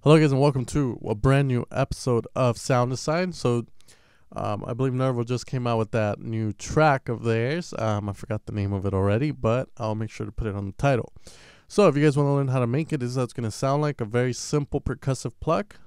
Hello, guys, and welcome to a brand new episode of Sound Design. I believe Nervo just came out with that new track of theirs. I forgot the name of it already, but I'll make sure to put it on the title. So, if you guys want to learn how to make it, this is how it's going to sound like: a very simple percussive pluck.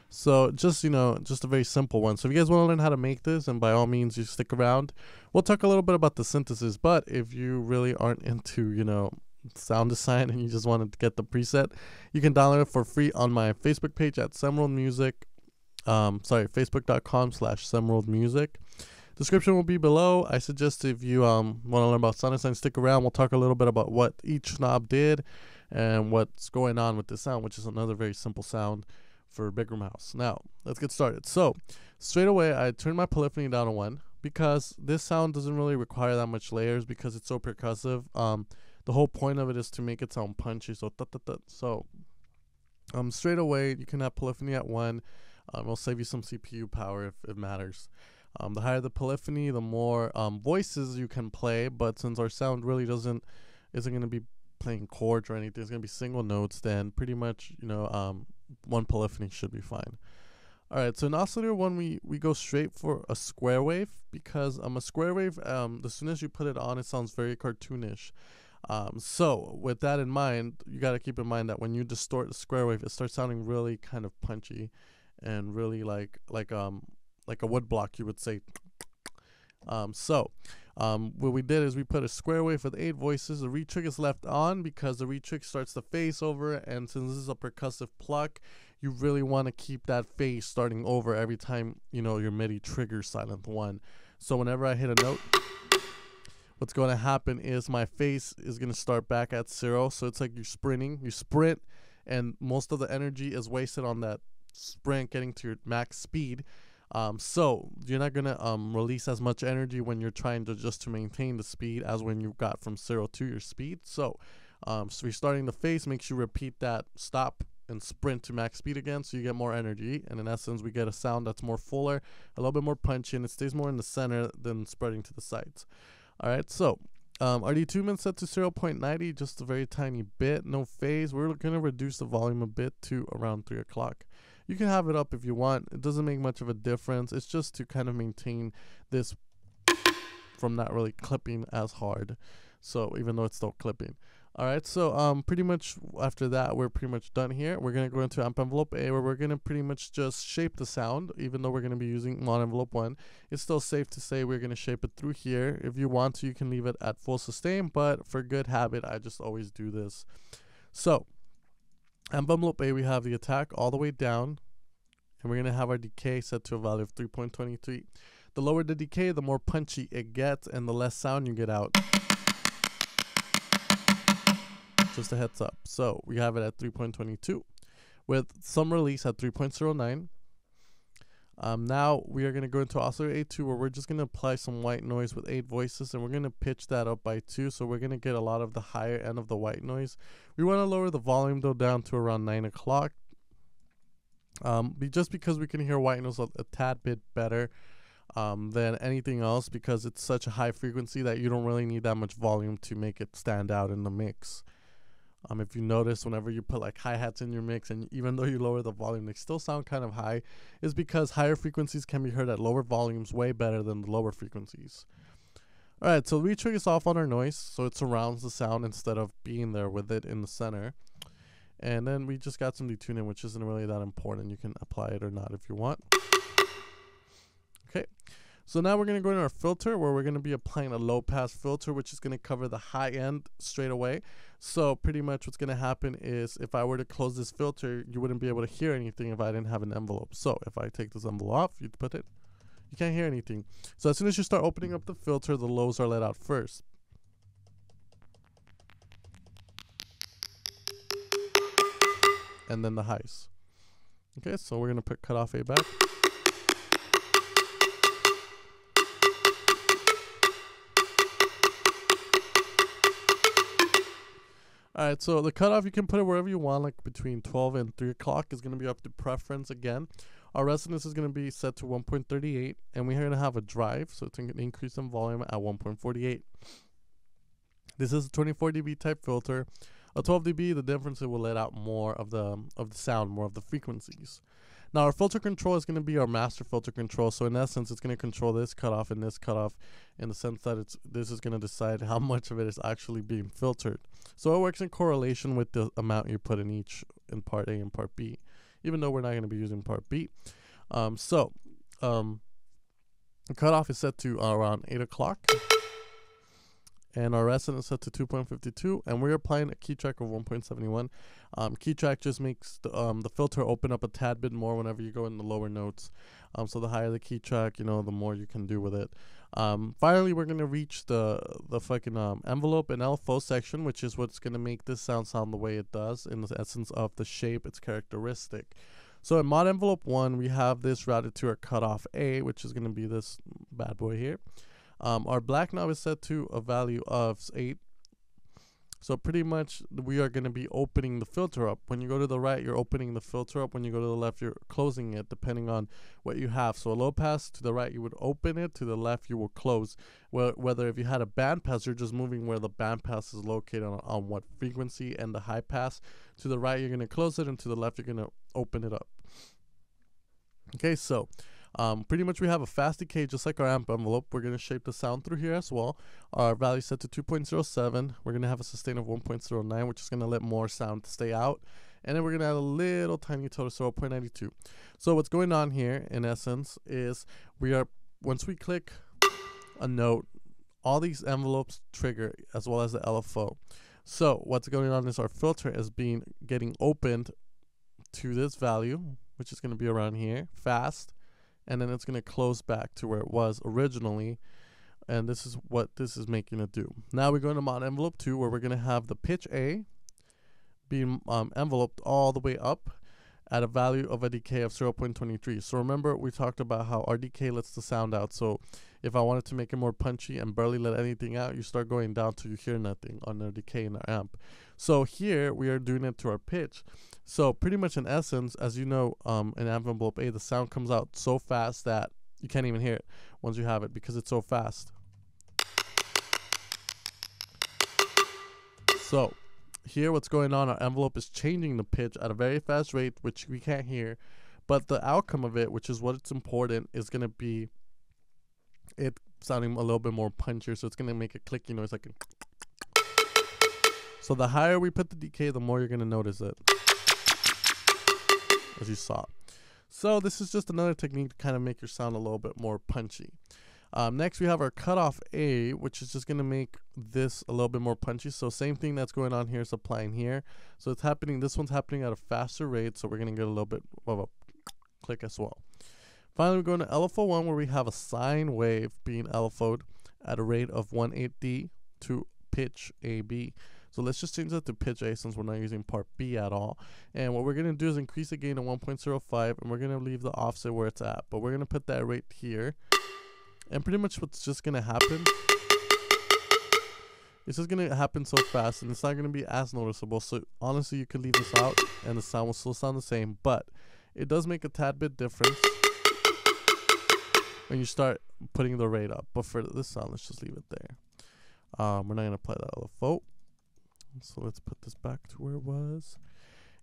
So, just a very simple one. So, if you guys want to learn how to make this, and by all means, you stick around, we'll talk a little bit about the synthesis. But if you really aren't into, sound design and you just wanted to get the preset, you can download it for free on my Facebook page at facebook.com/SemWorldMusic. Description will be below. I suggest if you want to learn about sound design, stick around. We'll talk a little bit about what each knob did and what's going on with this sound, which is another very simple sound for big room house. Now let's get started. So straight away I turned my polyphony down to 1 because this sound doesn't really require that much layers because it's so percussive. The whole point of it is to make it sound punchy. So straight away you can have polyphony at 1. It'll save you some CPU power if it matters. The higher the polyphony, the more voices you can play. But since our sound really isn't going to be playing chords or anything, it's going to be single notes, then pretty much 1 polyphony should be fine. Alright, so in oscillator 1 we go straight for a square wave because a square wave, as soon as you put it on, it sounds very cartoonish. So with that in mind, you got to keep in mind that when you distort the square wave, it starts sounding really kind of punchy and really like a wood block, you would say. What we did is we put a square wave with 8 voices. The retrig is left on because the retrig starts the phase over, and since this is a percussive pluck, you really want to keep that phase starting over every time your MIDI triggers silent 1. So whenever I hit a note, what's going to happen is my phase is going to start back at 0. So it's like you're sprinting. You sprint, and most of the energy is wasted on that sprint getting to your max speed. So you're not going to release as much energy when you're trying to maintain the speed as when you got from 0 to your speed. So restarting the phase makes you repeat that stop and sprint to max speed again, so you get more energy, and in essence we get a sound that's more fuller, a little bit more punchy, and it stays more in the center than spreading to the sides. Alright, so RD2 min set to 0.90, just a very tiny bit, no phase. We're going to reduce the volume a bit to around 3 o'clock. You can have it up if you want. It doesn't make much of a difference. It's just to kind of maintain this from not really clipping as hard. So even though it's still clipping. Alright, so pretty much after that, we're pretty much done here. We're going to go into amp envelope A, where we're going to pretty much just shape the sound. Even though we're going to be using mod envelope 1, it's still safe to say we're going to shape it through here. If you want to, you can leave it at full sustain, but for good habit, I just always do this. So amp envelope A, we have the attack all the way down, and we're going to have our decay set to a value of 3.23. The lower the decay, the more punchy it gets, and the less sound you get out. Just a heads up. So we have it at 3.22 with some release at 3.09. Now we are going to go into oscillator A2, where we're just going to apply some white noise with 8 voices, and we're going to pitch that up by 2, so we're going to get a lot of the higher end of the white noise. We want to lower the volume though down to around 9 o'clock, just because we can hear white noise a tad bit better than anything else, because it's such a high frequency that you don't really need that much volume to make it stand out in the mix. If you notice, whenever you put like hi-hats in your mix, and even though you lower the volume, they still sound kind of high, is because higher frequencies can be heard at lower volumes way better than the lower frequencies. Alright, so the retrig is off on our noise, so it surrounds the sound instead of being there with it in the center. And then we just got some detuning, which isn't really that important. You can apply it or not if you want. Okay. So now we're going to go into our filter, where we're going to be applying a low pass filter, which is going to cover the high end straight away. So pretty much what's going to happen is, if I were to close this filter, you wouldn't be able to hear anything if I didn't have an envelope. So if I take this envelope off, you put it, you can't hear anything. So as soon as you start opening up the filter, the lows are let out first. And then the highs. Okay, so we're going to put cutoff A back. Alright, so the cutoff, you can put it wherever you want, like between 12 and 3 o'clock is going to be up to preference again. Our resonance is going to be set to 1.38, and we're going to have a drive, so it's going to increase in volume at 1.48. This is a 24 dB type filter. A 12 dB, the difference, it will let out more of the sound, more of the frequencies. Now our filter control is going to be our master filter control. So in essence, it's going to control this cutoff and this cutoff, in the sense that this is going to decide how much of it is actually being filtered. So it works in correlation with the amount you put in part A and part B, even though we're not going to be using part B. The cutoff is set to around 8 o'clock. And our resonance set to 2.52, and we're applying a key track of 1.71. Key track just makes the filter open up a tad bit more whenever you go in the lower notes. So the higher the key track, the more you can do with it. Finally, we're gonna reach the fucking envelope and LFO section, which is what's gonna make this sound the way it does, in the essence of the shape, its characteristic. So in mod envelope 1, we have this routed to our cutoff A, which is gonna be this bad boy here. Our black knob is set to a value of 8. So pretty much we are going to be opening the filter up. When you go to the right, you're opening the filter up. When you go to the left, you're closing it, depending on what you have. So a low pass, to the right, you would open it. To the left, you will close. Whether if you had a band pass, you're just moving where the band pass is located on what frequency, and the high pass. To the right, you're going to close it, and to the left, you're going to open it up. Okay, so pretty much we have a fast decay just like our amp envelope. We're going to shape the sound through here as well. Our value set to 2.07. We're going to have a sustain of 1.09, which is going to let more sound stay out. And then we're going to add a little tiny total, so 0.92. So what's going on here, in essence, is once we click a note, all these envelopes trigger, as well as the LFO. So what's going on is our filter is getting opened to this value, which is going to be around here, fast. And then it's going to close back to where it was originally. And this is what this is making it do. Now we're going to mod envelope 2, where we're going to have the pitch A being enveloped all the way up at a value of a decay of 0.23. So remember, we talked about how our decay lets the sound out. So if I wanted to make it more punchy and barely let anything out, you start going down till you hear nothing on the decay in our amp. So here we are doing it to our pitch. So pretty much in essence, as you know, in amp envelope A, the sound comes out so fast that you can't even hear it once you have it, because it's so fast. So here what's going on, our envelope is changing the pitch at a very fast rate, which we can't hear, but the outcome of it, which is what's important, is going to be it sounding a little bit more punchier. So it's going to make a clicky noise, like a so the higher we put the decay, the more you're going to notice it, as you saw. So this is just another technique to kind of make your sound a little bit more punchy. Next we have our cutoff A, which is just going to make this a little bit more punchy. So same thing that's going on here is applying here. So it's happening, this one's happening at a faster rate, so we're going to get a little bit of a click as well. Finally, we're going to LFO1, where we have a sine wave being LFO'd at a rate of 1/8D to pitch AB. So let's just change that to pitch A, since we're not using part B at all. And what we're going to do is increase the gain to 1.05, and we're going to leave the offset where it's at. But we're going to put that right here. And pretty much what's just going to happen, it's just going to happen so fast, and it's not going to be as noticeable. So honestly, you could leave this out and the sound will still sound the same, but it does make a tad bit difference when you start putting the rate up. But for this sound, let's just leave it there. We're not going to apply that LFO. So let's put this back to where it was.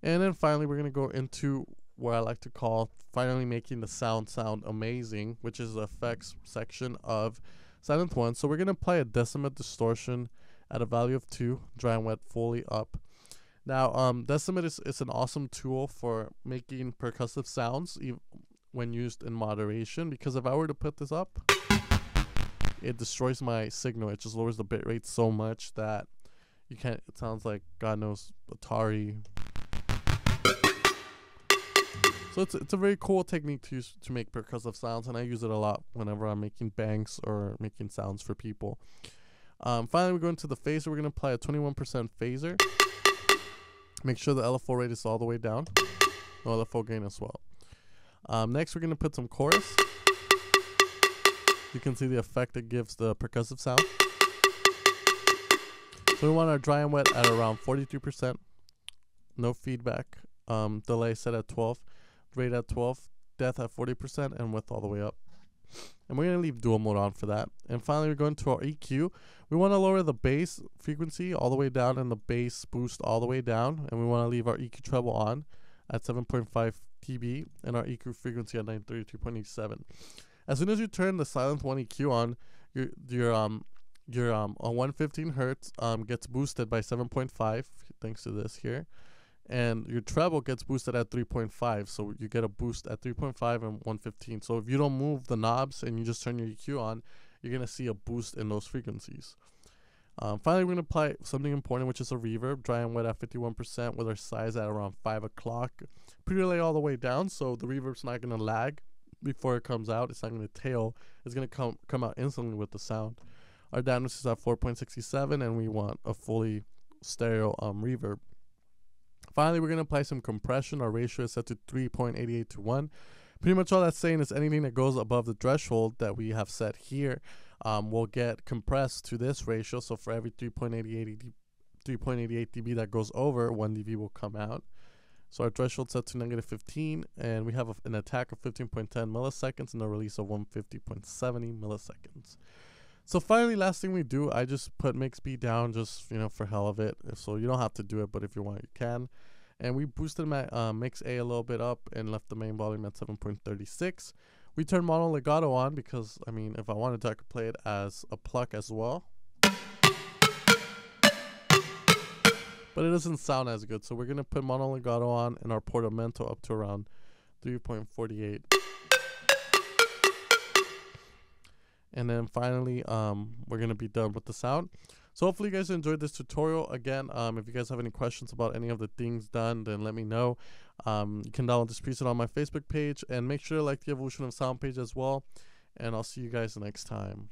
And then finally, we're going to go into what I like to call finally making the sound amazing, which is the effects section of Silent One. So we're going to apply a decimate distortion at a value of 2, dry and wet, fully up. Now, decimate is an awesome tool for making percussive sounds when used in moderation, because if I were to put this up, it destroys my signal. It just lowers the bit rate so much that you can't, it sounds like God knows Atari. So it's a very cool technique to use to make percussive sounds, and I use it a lot whenever I'm making banks or making sounds for people. Finally, we're going to the phaser. We're going to apply a 21% phaser. Make sure the LFO rate is all the way down. No LFO gain as well. Next, we're going to put some chorus. You can see the effect it gives the percussive sound. So we want our dry and wet at around 42%. No feedback. Delay set at 12. Rate at 12. Depth at 40%. And width all the way up. and we're going to leave dual mode on for that. And finally, we're going to our EQ. We want to lower the bass frequency all the way down and the bass boost all the way down, and we want to leave our EQ treble on at 7.5 dB and our EQ frequency at 932.87. As soon as you turn the silent 1 EQ on, your 115 hertz gets boosted by 7.5 thanks to this here, and your treble gets boosted at 3.5, so you get a boost at 3.5 and 115. So if you don't move the knobs and you just turn your EQ on, you're gonna see a boost in those frequencies. Finally, we're gonna apply something important, which is a reverb, dry and wet at 51% with our size at around 5 o'clock. Pre-relay all the way down, so the reverb's not gonna lag before it comes out. It's not gonna tail. It's gonna come out instantly with the sound. Our downwards is at 4.67, and we want a fully stereo reverb. Finally, we're going to apply some compression. Our ratio is set to 3.88 to 1. Pretty much all that's saying is anything that goes above the threshold that we have set here will get compressed to this ratio. So for every 3.88 dB that goes over, 1 dB will come out. So our threshold set to -15, and we have an attack of 15.10 milliseconds and a release of 150.70 milliseconds. So finally, last thing we do, I just put mix B down just, for hell of it. So you don't have to do it, but if you want, you can. And we boosted my mix A a little bit up and left the main volume at 7.36. We turned mono legato on because, if I wanted to, I could play it as a pluck as well. But it doesn't sound as good. So we're going to put mono legato on and our portamento up to around 3.48. And then finally, we're going to be done with the sound. So hopefully you guys enjoyed this tutorial. Again, if you guys have any questions about any of the things done, then let me know. You can download this preset on my Facebook page. And make sure to like the Evolution of Sound page as well. And I'll see you guys next time.